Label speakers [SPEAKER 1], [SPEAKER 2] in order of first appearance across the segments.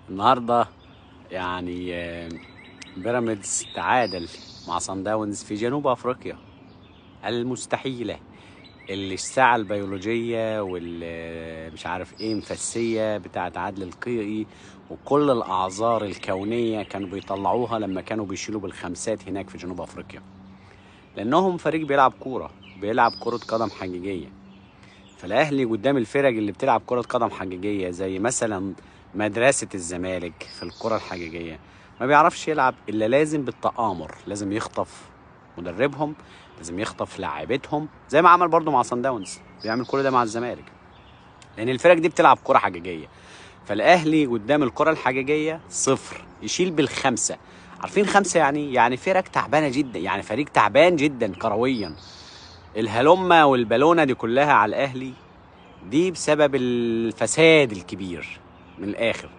[SPEAKER 1] النهارده يعني بيراميدز تعادل مع صن داونز في جنوب افريقيا المستحيله، اللي الساعه البيولوجيه واللي مش عارف ايه مفسيه بتاعت عدل القيعي وكل الاعذار الكونيه كانوا بيطلعوها لما كانوا بيشيلوا بالخمسات هناك في جنوب افريقيا، لانهم فريق بيلعب كوره، بيلعب كره قدم حقيقيه. فالاهلي قدام الفرق اللي بتلعب كرة قدم حقيقية زي مثلا مدرسة الزمالك في الكرة الحقيقية ما بيعرفش يلعب الا لازم بالتآمر، لازم يخطف مدربهم، لازم يخطف لاعيبتهم زي ما عمل برضو مع صن داونز، بيعمل كل ده مع الزمالك، لان الفرق دي بتلعب كرة حقيقية. فالاهلي قدام الكرة الحقيقية صفر، يشيل بالخمسة. عارفين خمسة يعني فرق تعبانة جدا، يعني فريق تعبان جدا كرويا. الهلمة والبالونة دي كلها على الاهلي دي بسبب الفساد الكبير. من الاخر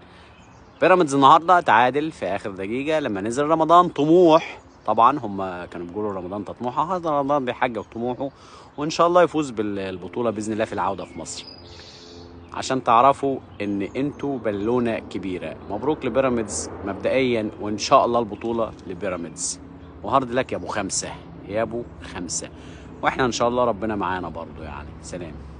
[SPEAKER 1] بيراميدز النهارده تعادل في اخر دقيقه لما نزل رمضان طموح، طبعا هم كانوا بيقولوا رمضان طموحه، هذا رمضان بيحقق طموحه وان شاء الله يفوز بالبطوله باذن الله في العوده في مصر. عشان تعرفوا ان انتوا بالونه كبيره. مبروك لبيراميدز مبدئيا، وان شاء الله البطوله لبيراميدز، وهارد لك يا ابو خمسه، يا ابو خمسه، واحنا ان شاء الله ربنا معانا برضو. يعني سلام.